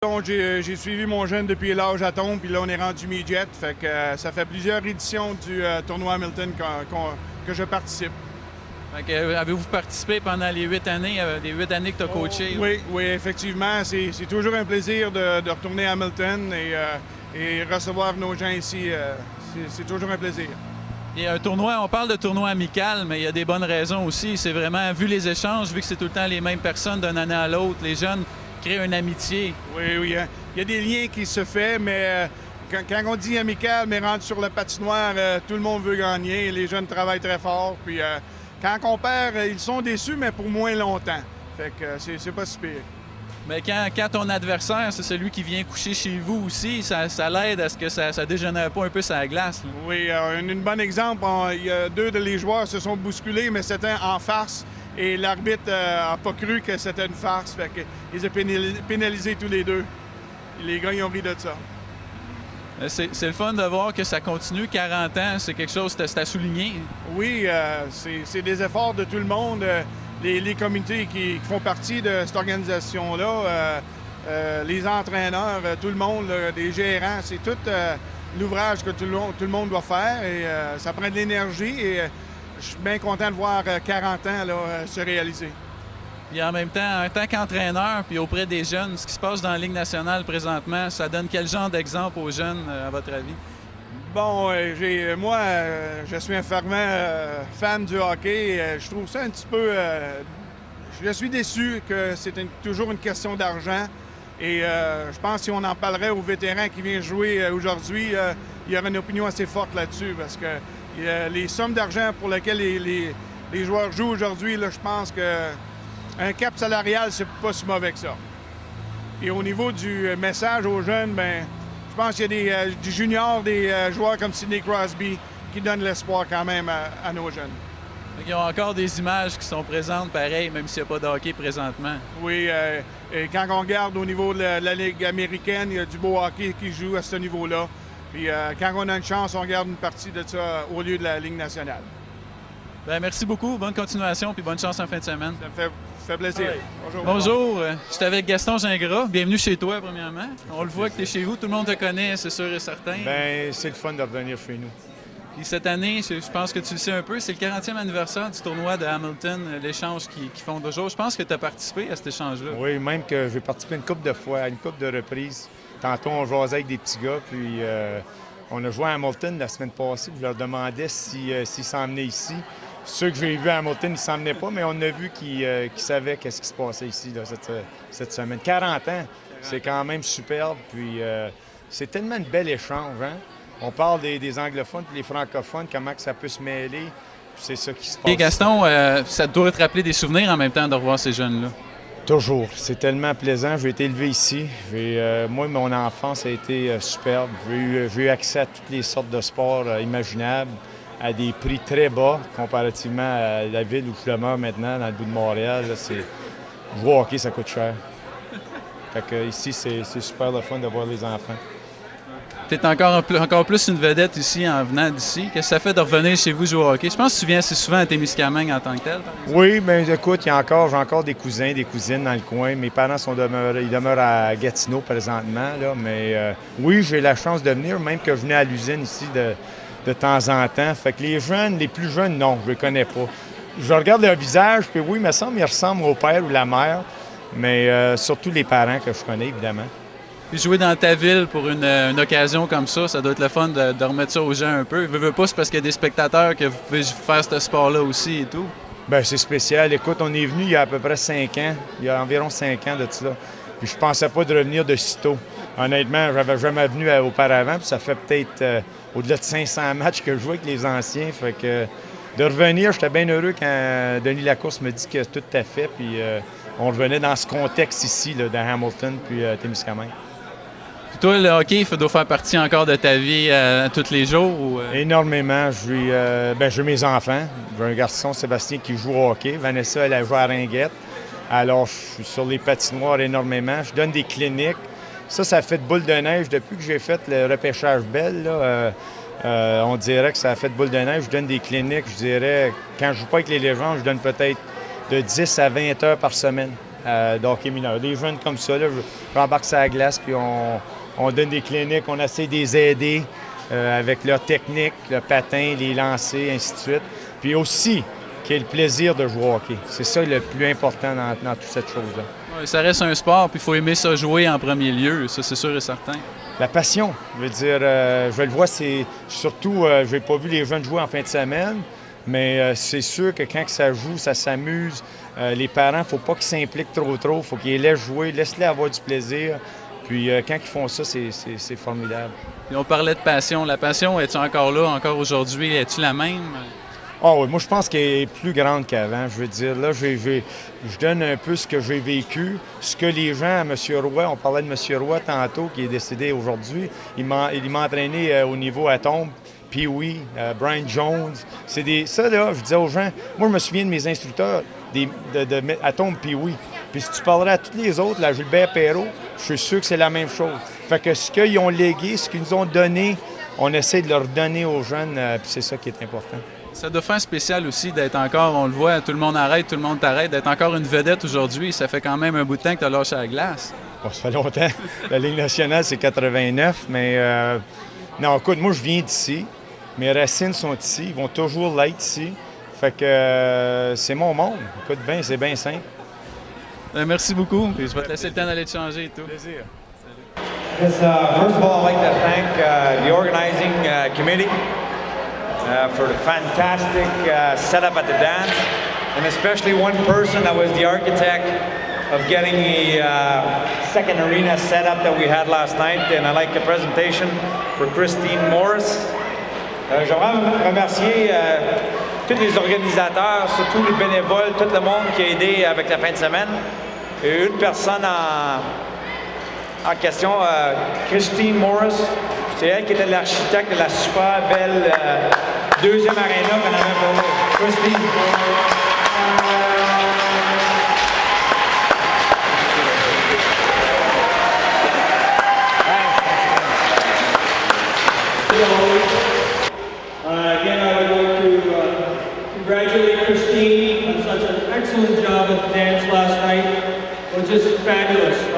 Donc, j'ai suivi mon jeune depuis l'âge à tombe, puis là, on est rendu mi-jet. Fait que ça fait plusieurs éditions du tournoi Hamilton que je participe. Avez-vous participé pendant les 8 années, que tu as coaché? Oui, oui, effectivement. C'est toujours un plaisir de retourner à Hamilton et recevoir nos gens ici. C'est toujours un plaisir. Et un tournoi, on parle de tournoi amical, mais il y a des bonnes raisons aussi. C'est vraiment, vu les échanges, vu que c'est tout le temps les mêmes personnes d'une année à l'autre, les jeunes créent une amitié. Oui, oui. Hein. Il y a des liens qui se font, mais quand on dit amical, mais rendu sur la patinoire, tout le monde veut gagner. Les jeunes travaillent très fort. Puis quand on perd, ils sont déçus, mais pour moins longtemps. Fait que c'est pas si pire. Mais quand ton adversaire, c'est celui qui vient coucher chez vous aussi, ça l'aide à ce que ça dégénère pas un peu sa glace. Là. Oui, un bon exemple, il y a deux des joueurs se sont bousculés, mais c'était en farce. Et l'arbitre n'a pas cru que c'était une farce. Fait qu'ils ont pénalisé tous les deux. Et les gars, ils ont ri de ça. C'est le fun de voir que ça continue. 40 ans, c'est quelque chose que c'est à souligner. Oui, c'est des efforts de tout le monde. Les comités qui font partie de cette organisation-là, les entraîneurs, tout le monde, les gérants, c'est tout l'ouvrage que tout le monde doit faire. Et ça prend de l'énergie. Et je suis bien content de voir 40 ans là, se réaliser. Et en même temps, en tant qu'entraîneur, puis auprès des jeunes, ce qui se passe dans la Ligue nationale présentement, ça donne quel genre d'exemple aux jeunes, à votre avis? Bon, moi, je suis un fervent fan du hockey. Je trouve ça un petit peu... je suis déçu que c'est toujours une question d'argent. Et je pense que si on en parlerait aux vétérans qui viennent jouer aujourd'hui, il y aurait une opinion assez forte là-dessus. Parce que les sommes d'argent pour lesquelles les joueurs jouent aujourd'hui, je pense qu'un cap salarial, c'est pas si mauvais que ça. Et au niveau du message aux jeunes, ben je pense qu'il y a du junior, des joueurs comme Sidney Crosby qui donnent l'espoir quand même à nos jeunes. Il y a encore des images qui sont présentes pareil, même s'il n'y a pas de hockey présentement. Oui, et quand on regarde au niveau de la Ligue américaine, il y a du beau hockey qui joue à ce niveau-là. Puis quand on a une chance, on regarde une partie de ça au lieu de la Ligue nationale. Bien, merci beaucoup, bonne continuation puis bonne chance en fin de semaine. Ça me fait plaisir. Ouais. Bonjour, je suis avec Gaston Gingras. Bienvenue chez toi, premièrement. On le voit que tu es chez vous, tout le monde te connaît, c'est sûr et certain. Bien, c'est le fun de revenir chez nous. Puis cette année, je pense que tu le sais un peu, c'est le 40e anniversaire du tournoi de Hamilton, l'échange qui font de jour. Je pense que tu as participé à cet échange-là. Oui, même que j'ai participé une couple de fois, à une couple de reprises. Tantôt, on jasait avec des petits gars, puis on a joué à Hamilton la semaine passée. Je leur demandais s'ils s'en venaient ici. Ceux que j'ai vus à Hamilton, ils ne s'en venaient pas, mais on a vu qu'ils savaient qu'est-ce qui se passait ici là, cette semaine. 40 ans, c'est quand même superbe, puis c'est tellement un bel échange, hein? On parle des anglophones et des francophones, comment que ça peut se mêler. C'est ça qui se passe. Et Gaston, ça doit te rappeler des souvenirs en même temps de revoir ces jeunes-là. Toujours. C'est tellement plaisant. J'ai été élevé ici. Moi, mon enfance a été superbe. J'ai eu accès à toutes les sortes de sports imaginables, à des prix très bas comparativement à la ville où je demeure maintenant, dans le bout de Montréal. Jouer au hockey, ça coûte cher. Fait que ici, c'est super le fun de voir les enfants. Tu es encore plus une vedette ici en venant d'ici. Qu'est-ce que ça fait de revenir chez vous jouer au hockey? Je pense que tu viens assez souvent à Témiscamingue en tant que tel. Oui, bien écoute, j'ai encore des cousins, des cousines dans le coin. Mes parents ils demeurent à Gatineau présentement. Là, mais oui, j'ai la chance de venir, même que je venais à l'usine ici de temps en temps. Fait que les plus jeunes, non, je les connais pas. Je regarde leur visage, puis oui, il me semble qu'ils ressemblent au père ou la mère, mais surtout les parents que je connais, évidemment. Puis jouer dans ta ville pour une occasion comme ça doit être le fun de remettre ça aux gens un peu. Veux pas, c'est parce qu'il y a des spectateurs que vous pouvez faire ce sport-là aussi et tout. Bien, c'est spécial. Écoute, on est venu il y a à peu près 5 ans. Il y a environ 5 ans de cela. Puis je pensais pas de revenir de sitôt. Honnêtement, j'avais jamais venu auparavant. Puis ça fait peut-être au-delà de 500 matchs que je joue avec les anciens. Fait que de revenir, j'étais bien heureux quand Denis Lacourse me dit que tout est fait. Puis on revenait dans ce contexte ici, là, dans Hamilton, puis Témiscamingue. Puis toi, le hockey, ça doit faire partie encore de ta vie tous les jours? Ou... Énormément. J'ai mes enfants. J'ai un garçon, Sébastien, qui joue au hockey. Vanessa, elle a joué à Ringuette. Alors, je suis sur les patinoires énormément. Je donne des cliniques. Ça fait de boule de neige. Depuis que j'ai fait le repêchage Bell, là, on dirait que ça a fait de boule de neige. Je donne des cliniques, je dirais, quand je ne joue pas avec les légendes, je donne peut-être de 10 à 20 heures par semaine d'hockey mineur. Des jeunes comme ça, là, j'embarque sur la glace, puis on donne des cliniques, on essaie de les aider avec leur technique, le patin, les lancers, ainsi de suite. Puis aussi, qu'il y ait le plaisir de jouer au hockey. C'est ça le plus important dans toute cette chose-là. Ouais, ça reste un sport, puis il faut aimer ça jouer en premier lieu, ça c'est sûr et certain. La passion, je veux dire, je le vois, c'est surtout, je n'ai pas vu les jeunes jouer en fin de semaine, mais c'est sûr que quand ça joue, ça s'amuse. Les parents, il ne faut pas qu'ils s'impliquent trop, il faut qu'ils les laissent jouer, laisse-les avoir du plaisir. Puis quand ils font ça, c'est formidable. Et on parlait de passion. La passion, es-tu encore là, encore aujourd'hui? Es-tu la même? Ah oui, moi je pense qu'elle est plus grande qu'avant. Je veux dire, là, je donne un peu ce que j'ai vécu, ce que les gens, M. Roy, on parlait de M. Roy tantôt, qui est décédé aujourd'hui, il m'a entraîné au niveau atome, puis oui, Brian Jones. Ça, là, je disais aux gens, moi je me souviens de mes instructeurs de atome, puis oui. Puis si tu parlerais à tous les autres, là, Gilbert Perrault, je suis sûr que c'est la même chose. Fait que ce qu'ils ont légué, ce qu'ils nous ont donné, on essaie de leur donner aux jeunes, puis c'est ça qui est important. Ça doit faire spécial aussi d'être encore, on le voit, tout le monde arrête, tout le monde t'arrête, d'être encore une vedette aujourd'hui. Ça fait quand même un bout de temps que tu as lâché la glace. Bon, ça fait longtemps. La Ligue nationale, c'est 89, mais non, écoute, moi, je viens d'ici. Mes racines sont ici, ils vont toujours l'être ici. Fait que c'est mon monde. Écoute, bien, c'est bien simple. Merci beaucoup. Puis je vais te laisser le temps d'aller te changer et tout. Plaisir. Yes, first of all, I'd like to thank the organizing committee for the fantastic setup at the dance, and especially one person that was the architect of getting the second arena setup that we had last night, and I like the presentation for Christine Morris. J'aimerais remercier tous les organisateurs, surtout les bénévoles, tout le monde qui a aidé avec la fin de semaine. Et une personne en question, Christine Morris, c'est elle qui était l'architecte de la super belle deuxième aréna qu'on avait pour nous. Christine. Again, I would like to congratulate Christine on such an excellent job at the dance last night. It was just fabulous. I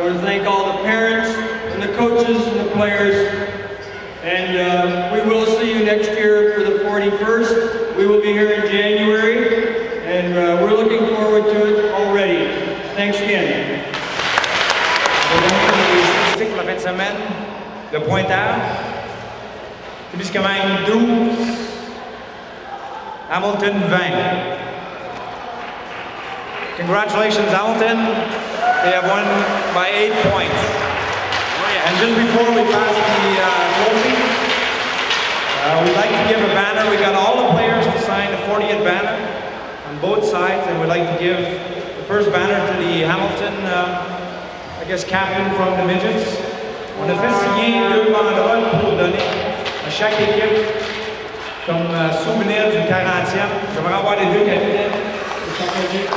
want to thank all the parents and the coaches and the players. And we will see you next year for the 41st. We will be here in January, and we're looking forward to it already. Thanks again. Pour la fin de semaine, le pointage, plus quand même 12, Hamilton 20. Congratulations, Hamilton. They have won by 8 points. And just before we pass the trophy, we'd like to give a banner. We got all the players to sign the 40th banner on both sides, and we'd like to give the first banner to the Hamilton, captain from the Midgets. On a fait signer 2 banderoles pour donner à chaque équipe comme souvenir du 40e. J'aimerais avoir les 2 capitaines pour chaque équipe.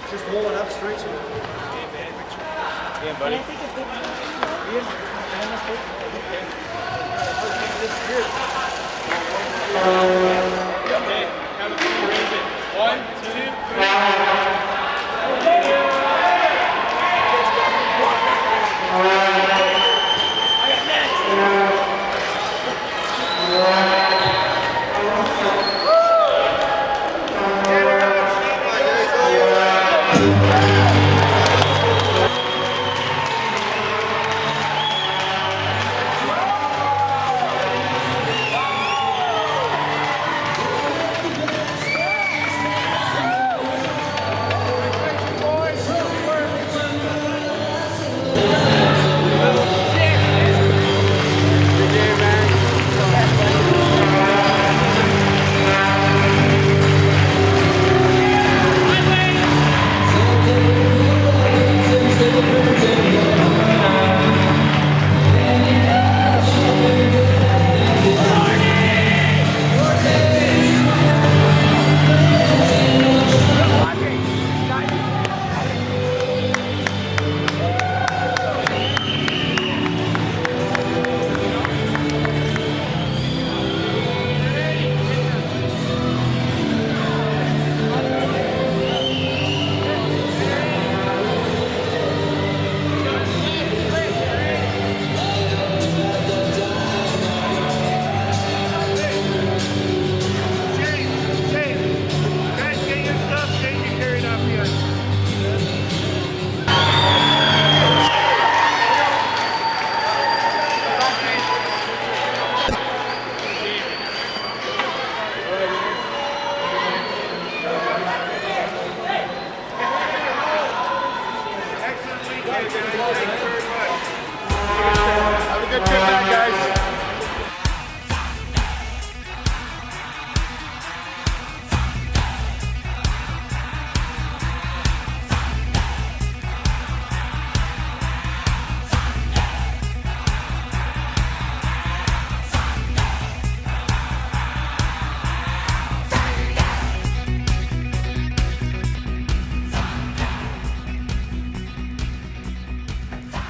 Just roll it up straight to the Can I take a picture? One, Have a good trip back, guys.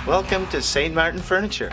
Welcome to St. Martin Furniture.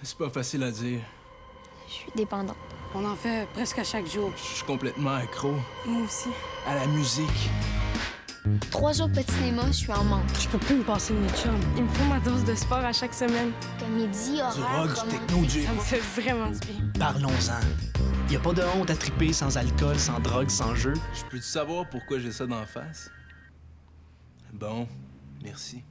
C'est pas facile à dire. Je suis dépendante. On en fait presque à chaque jour. Je suis complètement accro Moi aussi. à la musique. 3 jours pas de cinéma, je suis en manque. Je peux plus me passer de mes chums. Il me faut ma dose de sport à chaque semaine. Comédie, horreur, rock, du techno, du Ça me fait vraiment du bien. Parlons-en. Y a pas de honte à triper sans alcool, sans drogue, sans jeu. Je peux-tu savoir pourquoi j'ai ça d'en face? Bon, merci.